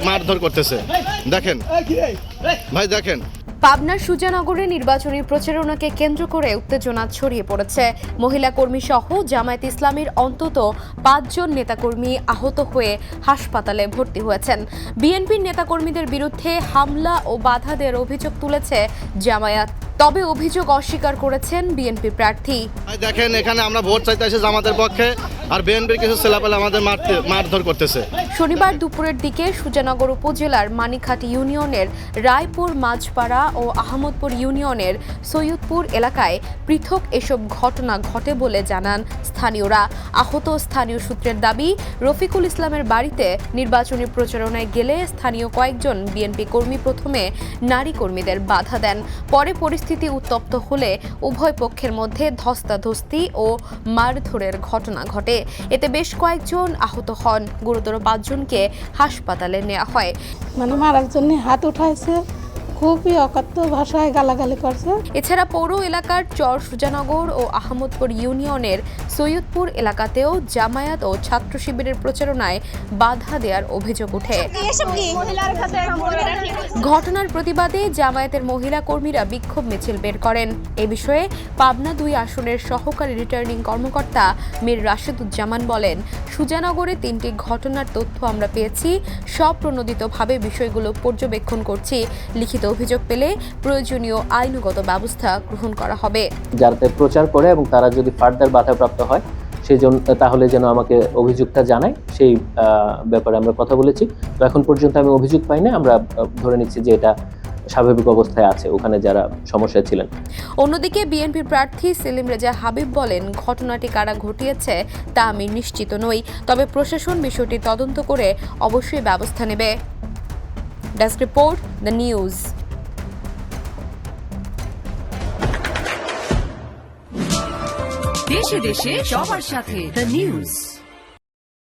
মারধর করতেছে। দেখেন ভাই, দেখেন। পাবনার সুজানগরে নির্বাচনী প্রচারণাকে কেন্দ্র করে উত্তেজনা ছড়িয়ে পড়েছে। মহিলা কর্মী সহ জামায়াত ইসলামীর অন্তত ৫ জন নেতাকর্মী আহত হয়ে হাসপাতালে ভর্তি হয়েছেন। বিএনপির নেতাকর্মীদের বিরুদ্ধে হামলা ও বাধা দেওয়ার অভিযোগ তুলেছে জামায়াত, তবে অভিযোগ অস্বীকার করেছেন বিএনপি প্রার্থী। দেখেন, এখানে আমরা ভোট চাইতে এসে জামাতের পক্ষে, আর বিএনপির কিছু ছেলেপেলে আমাদের মারধর করতেছে। শনিবার দুপুরের দিকে সুজানগর উপজেলার মানিকহাটি ইউনিয়নের রায়পুর মাঝপাড়া ও আহমদপুর ইউনিয়নের সৈয়দপুর এলাকায় পৃথক এসব ঘটনা ঘটে বলে জানান স্থানীয়রা। আহত স্থানীয় সূত্রের দাবি, রফিকুল ইসলামের বাড়িতে নির্বাচনী প্রচারণায় গেলে স্থানীয় কয়েকজন বিএনপি কর্মী প্রথমে নারী কর্মীদের বাধা দেন। পরে পরিস্থিতি উত্তপ্ত হলে উভয় পক্ষের মধ্যে ধস্তাধস্তি ও মারধরের ঘটনা ঘটে। এতে বেশ কয়েকজন আহত হন। গুরুতর ৫ জনকে হাসপাতালে নেওয়া হয়। মারার জন্য হাত উঠাইছে, খুবই অকথ্য ভাষায় গালাগালি করছে। এছাড়া পৌর এলাকার চর সুজানগর ও আহমদপুর ইউনিয়নের সৈয়দপুর এলাকাতেও জামায়াত ও ছাত্র শিবিরের প্রচারণায় বাধা দেওয়ার অভিযোগ ওঠে। ঘটনার প্রতিবাদে জামায়াতের মহিলা কর্মীরা বিক্ষোভ মিছিল বের করেন। এ বিষয়ে পাবনা ২ আসনের সহকারী রিটার্নিং কর্মকর্তা মীর রাশেদুজ্জামান বলেন, সুজানগরে ৩টি ঘটনার তথ্য আমরা পেয়েছি। স্বপ্রণোদিতভাবে বিষয়গুলো পর্যবেক্ষণ করছি। লিখিত অভিযোগ পেলে প্রয়োজনীয় আইনগত ব্যবস্থা গ্রহণ করা হবে। যাতে প্রচার করে এবং তারা যদি ফার্দার বাধাপ্রাপ্ত হয় সেই জন্য তাহলে যেন আমাকে অভিযোগটা জানায়, সেই ব্যাপারে আমরা কথা বলেছি। তো এখন পর্যন্ত আমি অভিযোগ পাই না, আমরা ধরে নিচ্ছি যে এটা স্বাভাবিক অবস্থায় আছে ওখানে যারা সমস্যায় ছিলেন। অন্যদিকে বিএনপি প্রার্থী সেলিম রেজা হাবিব বলেন, ঘটনাটি কারা ঘটিয়েছে তা আমি নিশ্চিত নই, তবে প্রশাসন বিষয়টি তদন্ত করে অবশ্যই ব্যবস্থা নেবে। Desk report, the news. দেশে দেশে সবার সাথে দ্য নিউজ।